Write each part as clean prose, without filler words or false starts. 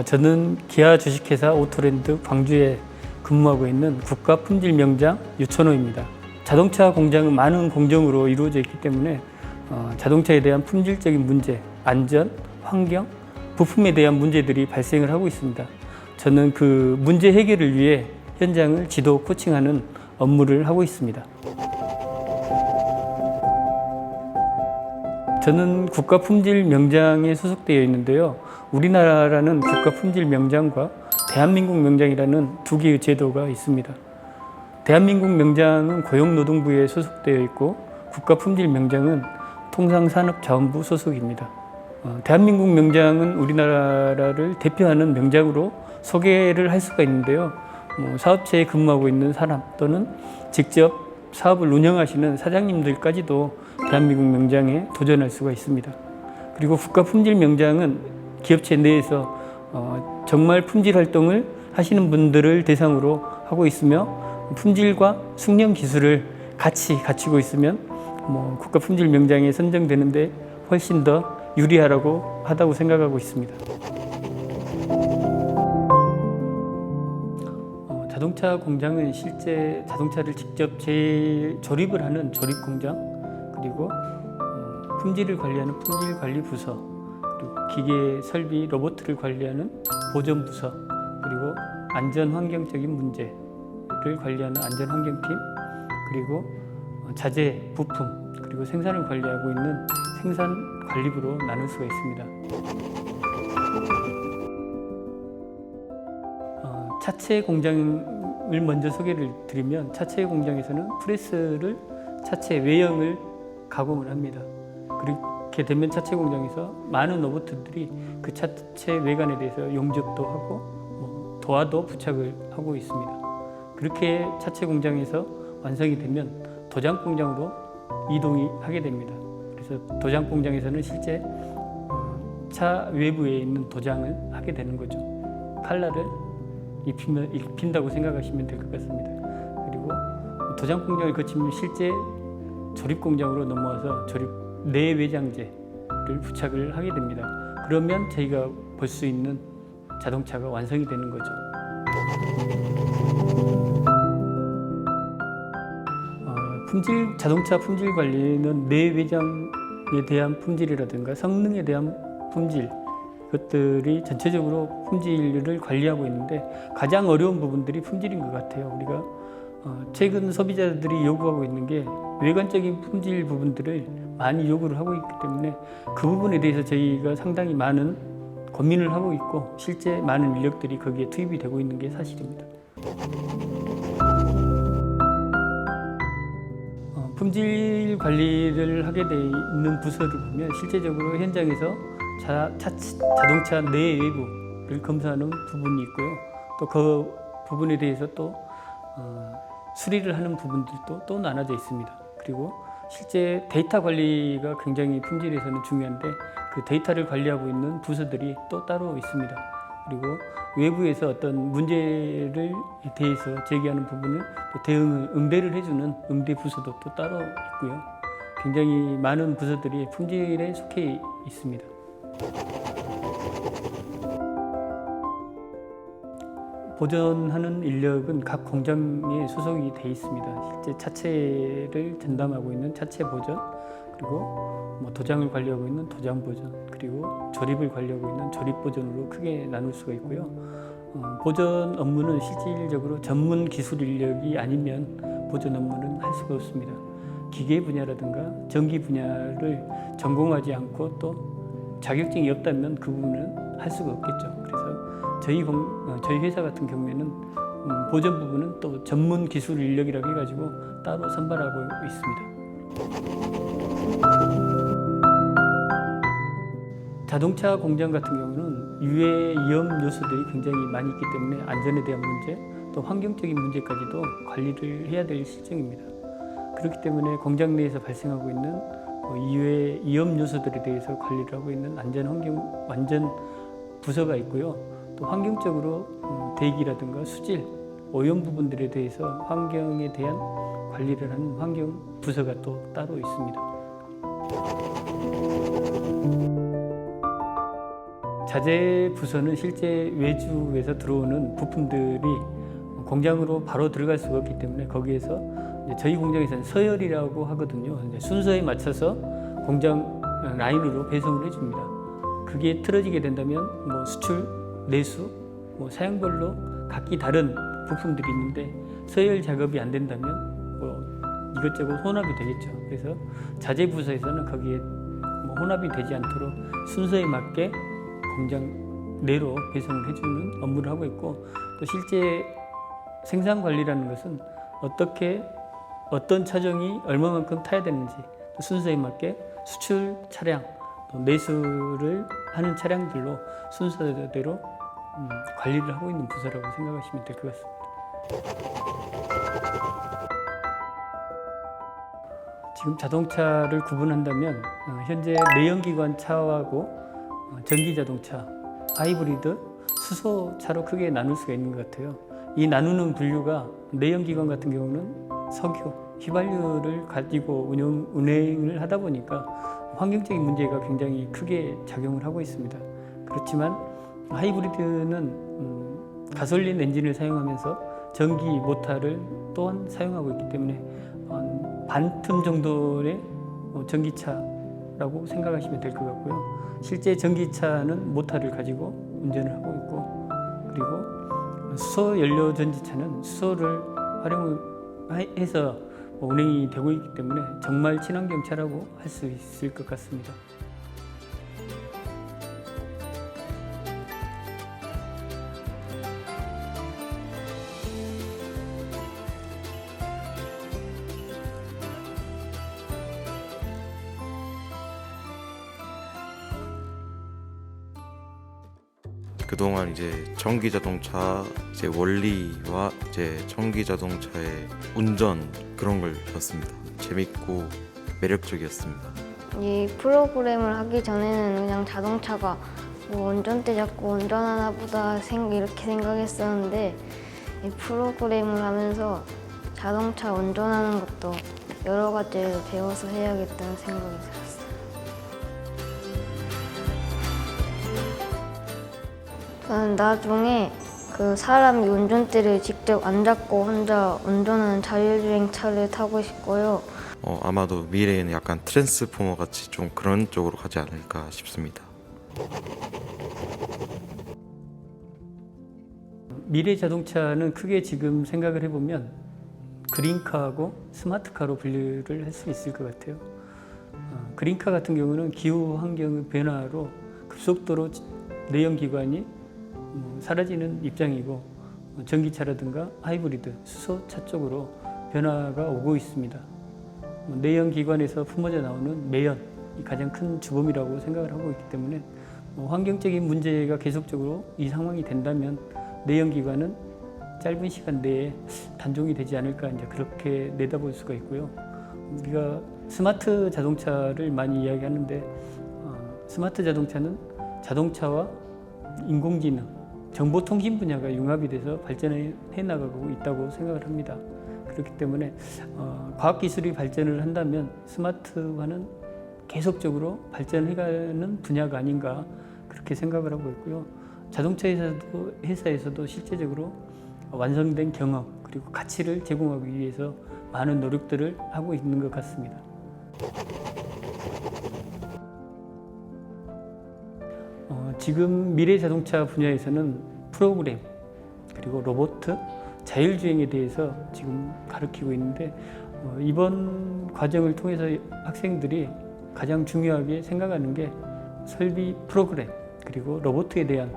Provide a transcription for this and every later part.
저는 기아 주식회사 오토랜드 광주에 근무하고 있는 국가품질명장 유천호입니다. 자동차 공장은 많은 공정으로 이루어져 있기 때문에 자동차에 대한 품질적인 문제, 안전, 환경, 부품에 대한 문제들이 발생을 하고 있습니다. 저는 그 문제 해결을 위해 현장을 지도 코칭하는 업무를 하고 있습니다. 저는 국가품질명장에 소속되어 있는데요. 우리나라는 국가품질명장과 대한민국 명장이라는 두 개의 제도가 있습니다. 대한민국 명장은 고용노동부에 소속되어 있고 국가품질명장은 통상산업자원부 소속입니다. 대한민국 명장은 우리나라를 대표하는 명장으로 소개를 할 수가 있는데요. 사업체에 근무하고 있는 사람 또는 직접 사업을 운영하시는 사장님들까지도 대한민국 명장에 도전할 수가 있습니다. 그리고 국가품질명장은 기업체 내에서 정말 품질 활동을 하시는 분들을 대상으로 하고 있으며 품질과 숙련 기술을 같이 갖추고 있으면 국가품질명장에 선정되는데 훨씬 더 유리하다고 생각하고 있습니다. 자동차 공장은 실제 자동차를 직접 재조립을 하는 조립 공장, 그리고 품질을 관리하는 품질관리부서, 그리고 기계, 설비, 로봇을 관리하는 보전부서, 그리고 안전환경적인 문제를 관리하는 안전환경팀, 그리고 자재, 부품, 그리고 생산을 관리하고 있는 생산관리부로 나눌 수가 있습니다. 차체 공장을 먼저 소개를 드리면, 차체 공장에서는 프레스를 차체 외형을 가공을 합니다. 그렇게 되면 차체 공장에서 많은 로봇들이 그 차체 외관에 대해서 용접도 하고 도화도 부착을 하고 있습니다. 그렇게 차체 공장에서 완성이 되면 도장 공장으로 이동이 하게 됩니다. 그래서 도장 공장에서는 실제 차 외부에 있는 도장을 하게 되는 거죠. 칼라를 입힌다고 생각하시면 될 것 같습니다. 그리고 도장 공장을 거치면 실제 조립 공장으로 넘어와서 조립 내외장재를 부착을 하게 됩니다. 그러면 저희가 볼 수 있는 자동차가 완성이 되는 거죠. 자동차 품질 관리는 내외장에 대한 품질이라든가 성능에 대한 품질, 그것들이 전체적으로 품질을 관리하고 있는데 가장 어려운 부분들이 품질인 것 같아요. 우리가 최근 소비자들이 요구하고 있는 게 외관적인 품질 부분들을 많이 요구를 하고 있기 때문에 그 부분에 대해서 저희가 상당히 많은 고민을 하고 있고 실제 많은 인력들이 거기에 투입이 되고 있는 게 사실입니다. 품질 관리를 하게 돼 있는 부서를 보면 실제적으로 현장에서 자동차 내외부를 검사하는 부분이 있고요. 또 그 부분에 대해서 또 수리를 하는 부분들도 또 나눠져 있습니다. 그리고 실제 데이터 관리가 굉장히 품질에서는 중요한데 그 데이터를 관리하고 있는 부서들이 또 따로 있습니다. 그리고 외부에서 어떤 문제를 대해서 제기하는 부분을 또 응대를 해주는 응대 부서도 또 따로 있고요. 굉장히 많은 부서들이 품질에 속해 있습니다. 보존하는 인력은 각 공장에 소속이 돼 있습니다. 실제 차체를 전담하고 있는 차체 보존, 그리고 도장을 관리하고 있는 도장 보존, 그리고 조립을 관리하고 있는 조립 보존으로 크게 나눌 수가 있고요. 보존 업무는 실질적으로 전문 기술 인력이 아니면 보존 업무는 할 수가 없습니다. 기계 분야라든가 전기 분야를 전공하지 않고 또 자격증이 없다면 그 부분은 할 수가 없겠죠. 그래서 저희 회사 같은 경우에는 보존 부분은 또 전문 기술 인력이라고 해가지고 따로 선발하고 있습니다. 자동차 공장 같은 경우는 유해 위험 요소들이 굉장히 많이 있기 때문에 안전에 대한 문제, 또 환경적인 문제까지도 관리를 해야 될 실정입니다. 그렇기 때문에 공장 내에서 발생하고 있는 유해 위험 요소들에 대해서 관리를 하고 있는 안전 부서가 있고요. 또 환경적으로 대기라든가 수질, 오염 부분들에 대해서 환경에 대한 관리를 하는 환경 부서가 또 따로 있습니다. 자재 부서는 실제 외주에서 들어오는 부품들이 공장으로 바로 들어갈 수가 없기 때문에 거기에서 이제 저희 공장에서는 서열이라고 하거든요. 이제 순서에 맞춰서 공장 라인으로 배송을 해줍니다. 그게 틀어지게 된다면 뭐 수출, 내수, 뭐 사양별로 각기 다른 부품들이 있는데 서열 작업이 안 된다면 뭐 이것저것 혼합이 되겠죠. 그래서 자재 부서에서는 거기에 뭐 혼합이 되지 않도록 순서에 맞게 공장 내로 배송을 해주는 업무를 하고 있고, 또 실제 생산 관리라는 것은 어떤 차종이 얼마만큼 타야 되는지 또 순서에 맞게 수출 차량, 또 내수를 하는 차량들로 순서대로 관리를 하고 있는 부서라고 생각하시면 될 것 같습니다. 지금 자동차를 구분한다면 현재 내연기관 차하고 전기자동차, 하이브리드, 수소차로 크게 나눌 수가 있는 것 같아요. 이 나누는 분류가 내연기관 같은 경우는 석유, 휘발유를 가지고 운행을 하다 보니까 환경적인 문제가 굉장히 크게 작용을 하고 있습니다. 그렇지만 하이브리드는 가솔린 엔진을 사용하면서 전기 모터를 또한 사용하고 있기 때문에 반틈 정도의 전기차라고 생각하시면 될 것 같고요. 실제 전기차는 모터를 가지고 운전을 하고 있고, 그리고 수소 연료 전지차는 수소를 활용해서 운행이 되고 있기 때문에 정말 친환경차라고 할 수 있을 것 같습니다. 그동안 이제 전기 자동차 원리와 전기 자동차의 운전 그런 걸 배웠습니다. 재밌고 매력적이었습니다. 이 프로그램을 하기 전에는 그냥 자동차가 뭐 운전대 잡고 운전하나 보다 이렇게 생각했었는데, 이 프로그램을 하면서 자동차 운전하는 것도 여러 가지를 배워서 해야겠다는 생각이 들었어요. 저는 나중에 그 사람이 운전대를 직접 안 잡고 혼자 운전하는 자율주행 차를 타고 싶고요. 아마도 미래에는 약간 트랜스포머 같이 좀 그런 쪽으로 가지 않을까 싶습니다. 미래 자동차는 크게 지금 생각을 해보면 그린카하고 스마트카로 분류를 할 수 있을 것 같아요. 그린카 같은 경우는 기후 환경의 변화로 급속도로 내연기관이 사라지는 입장이고, 전기차라든가 하이브리드, 수소차 쪽으로 변화가 오고 있습니다. 내연기관에서 품어져 나오는 매연이 가장 큰 주범이라고 생각을 하고 있기 때문에 환경적인 문제가 계속적으로 이 상황이 된다면 내연기관은 짧은 시간 내에 단종이 되지 않을까, 이제 그렇게 내다볼 수가 있고요. 우리가 스마트 자동차를 많이 이야기하는데, 스마트 자동차는 자동차와 인공지능, 정보통신 분야가 융합이 돼서 발전해 나가고 있다고 생각을 합니다. 그렇기 때문에 과학기술이 발전을 한다면 스마트화는 계속적으로 발전해가는 분야가 아닌가, 그렇게 생각을 하고 있고요. 자동차 회사에서도 실제적으로 완성된 경험 그리고 가치를 제공하기 위해서 많은 노력들을 하고 있는 것 같습니다. 지금 미래 자동차 분야에서는 프로그램, 그리고 로봇, 자율주행에 대해서 지금 가르치고 있는데, 이번 과정을 통해서 학생들이 가장 중요하게 생각하는 게 설비 프로그램, 그리고 로봇에 대한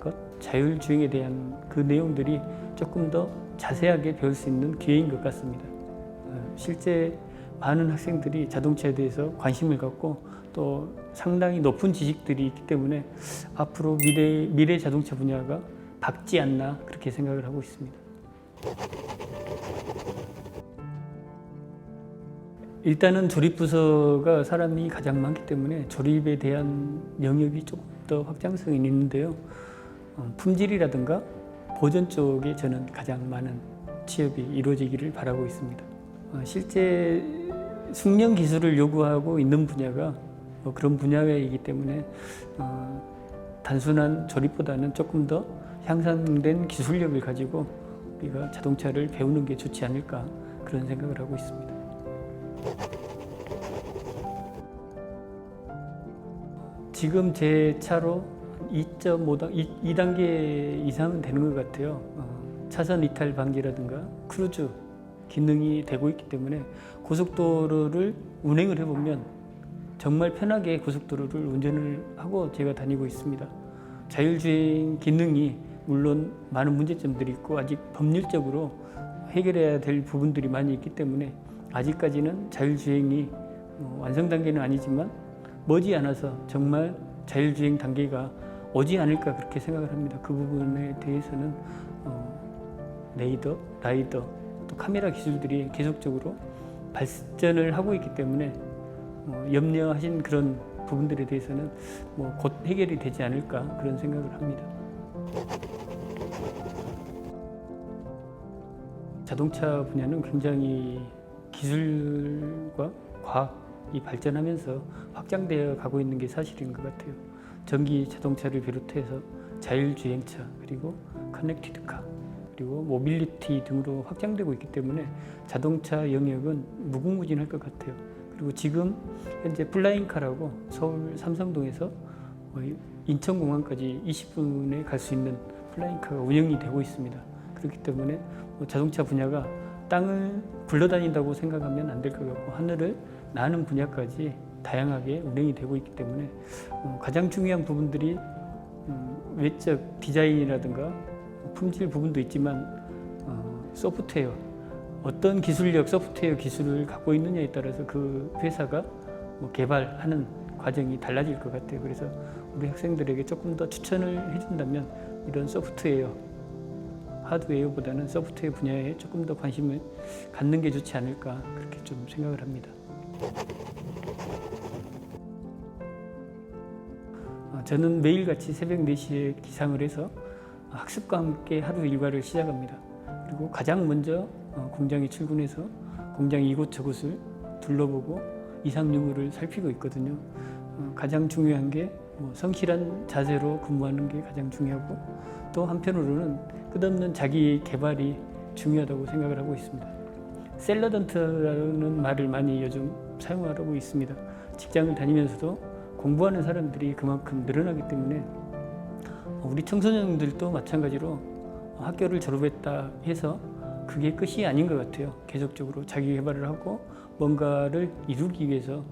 것, 자율주행에 대한 그 내용들이 조금 더 자세하게 배울 수 있는 기회인 것 같습니다. 실제 많은 학생들이 자동차에 대해서 관심을 갖고 또 상당히 높은 지식들이 있기 때문에 앞으로 미래 자동차 분야가 밝지 않나, 그렇게 생각을 하고 있습니다. 일단은 조립부서가 사람이 가장 많기 때문에 조립에 대한 영역이 조금 더 확장성이 있는데요. 품질이라든가 보전 쪽에 저는 가장 많은 취업이 이루어지기를 바라고 있습니다. 실제 숙련 기술을 요구하고 있는 분야가 그런 분야이기 때문에 단순한 조립보다는 조금 더 향상된 기술력을 가지고 우리가 자동차를 배우는 게 좋지 않을까 그런 생각을 하고 있습니다. 지금 제 차로 2단계 이상은 되는 것 같아요. 차선 이탈 방지라든가 크루즈 기능이 되고 있기 때문에 고속도로를 운행을 해보면 정말 편하게 고속도로를 운전을 하고 제가 다니고 있습니다. 자율주행 기능이 물론 많은 문제점들이 있고 아직 법률적으로 해결해야 될 부분들이 많이 있기 때문에 아직까지는 자율주행이 완성 단계는 아니지만 머지않아서 정말 자율주행 단계가 오지 않을까 그렇게 생각을 합니다. 그 부분에 대해서는 레이더, 라이더, 또 카메라 기술들이 계속적으로 발전을 하고 있기 때문에 염려하신 그런 부분들에 대해서는 곧 해결이 되지 않을까 그런 생각을 합니다. 자동차 분야는 굉장히 기술과 과학이 발전하면서 확장되어 가고 있는 게 사실인 것 같아요. 전기 자동차를 비롯해서 자율주행차, 그리고 커넥티드카, 그리고 모빌리티 등으로 확장되고 있기 때문에 자동차 영역은 무궁무진할 것 같아요. 그리고 지금 현재 플라잉카라고 서울 삼성동에서 인천공항까지 20분에 갈 수 있는 플라잉카가 운영이 되고 있습니다. 그렇기 때문에 자동차 분야가 땅을 굴러다닌다고 생각하면 안 될 것 같고 하늘을 나는 분야까지 다양하게 운행이 되고 있기 때문에 가장 중요한 부분들이 외적 디자인이라든가 품질 부분도 있지만 소프트웨어, 어떤 기술력, 소프트웨어 기술을 갖고 있느냐에 따라서 그 회사가 개발하는 과정이 달라질 것 같아요. 그래서 우리 학생들에게 조금 더 추천을 해준다면 이런 소프트웨어, 하드웨어보다는 소프트웨어 분야에 조금 더 관심을 갖는 게 좋지 않을까 그렇게 좀 생각을 합니다. 저는 매일같이 새벽 4시에 기상을 해서 학습과 함께 하루 일과를 시작합니다. 그리고 가장 먼저 공장에 출근해서 공장 이곳저곳을 둘러보고 이상 유무를 살피고 있거든요. 가장 중요한 게 성실한 자세로 근무하는 게 가장 중요하고 또 한편으로는 끝없는 자기 개발이 중요하다고 생각을 하고 있습니다. 셀러던트라는 말을 많이 요즘 사용하고 있습니다. 직장을 다니면서도 공부하는 사람들이 그만큼 늘어나기 때문에 우리 청소년들도 마찬가지로 학교를 졸업했다 해서 그게 끝이 아닌 것 같아요. 계속적으로 자기 개발을 하고 뭔가를 이루기 위해서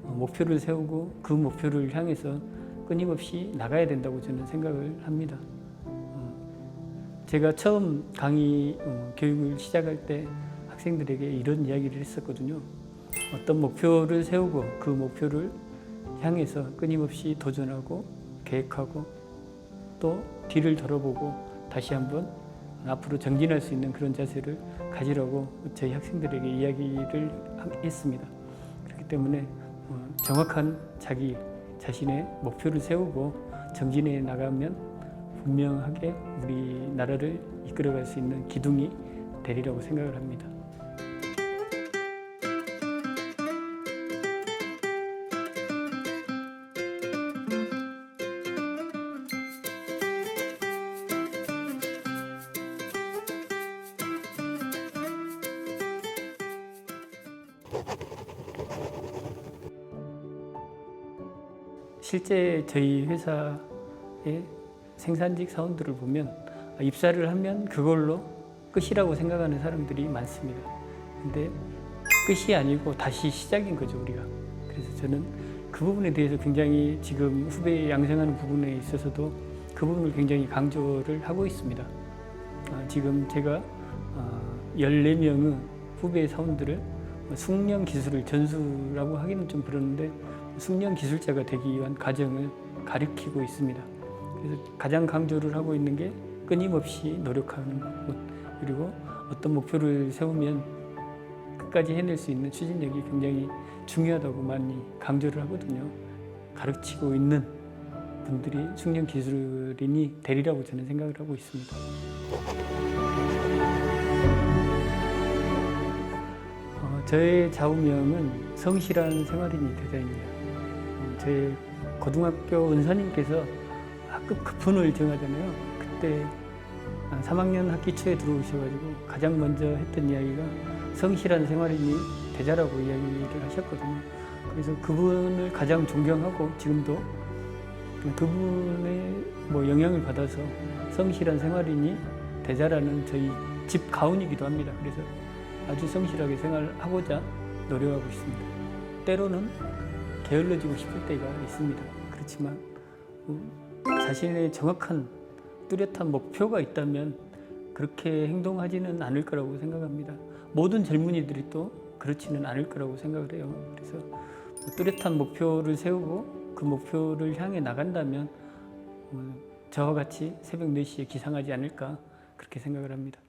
목표를 세우고 그 목표를 향해서 끊임없이 나가야 된다고 저는 생각을 합니다. 제가 처음 강의 교육을 시작할 때 학생들에게 이런 이야기를 했었거든요. 어떤 목표를 세우고 그 목표를 향해서 끊임없이 도전하고 계획하고 또 뒤를 돌아보고 다시 한번 앞으로 정진할 수 있는 그런 자세를 가지라고 저희 학생들에게 이야기를 했습니다. 그렇기 때문에 정확한 자기 자신의 목표를 세우고 정진해 나가면 분명하게 우리나라를 이끌어갈 수 있는 기둥이 되리라고 생각을 합니다. 실제 저희 회사의 생산직 사원들을 보면 입사를 하면 그걸로 끝이라고 생각하는 사람들이 많습니다. 근데 끝이 아니고 다시 시작인 거죠, 우리가. 그래서 저는 그 부분에 대해서 굉장히 지금 후배 양성하는 부분에 있어서도 그 부분을 굉장히 강조를 하고 있습니다. 지금 제가 14명의 후배 사원들을 숙련 기술을 전수라고 하기는 좀 그러는데 숙련 기술자가 되기 위한 과정을 가르치고 있습니다. 그래서 가장 강조를 하고 있는 게 끊임없이 노력하는 것, 그리고 어떤 목표를 세우면 끝까지 해낼 수 있는 추진력이 굉장히 중요하다고 많이 강조를 하거든요. 가르치고 있는 분들이 숙련 기술인이 되리라고 저는 생각을 하고 있습니다. 저의 좌우명은 성실한 생활인이 되자입니다. 저희 고등학교 은사님께서 학급 급훈을 정하잖아요. 그때 3학년 학기 초에 들어오셔가지고 가장 먼저 했던 이야기가 성실한 생활인이 되자라고 이야기를 하셨거든요. 그래서 그분을 가장 존경하고 지금도 그분의 영향을 받아서 성실한 생활인이 되자라는 저희 집 가훈이기도 합니다. 그래서 아주 성실하게 생활하고자 노력하고 있습니다. 때로는 게을러지고 싶을 때가 있습니다. 그렇지만 자신의 정확한 뚜렷한 목표가 있다면 그렇게 행동하지는 않을 거라고 생각합니다. 모든 젊은이들이 또 그렇지는 않을 거라고 생각을 해요. 그래서 뚜렷한 목표를 세우고 그 목표를 향해 나간다면 저와 같이 새벽 4시에 기상하지 않을까 그렇게 생각을 합니다.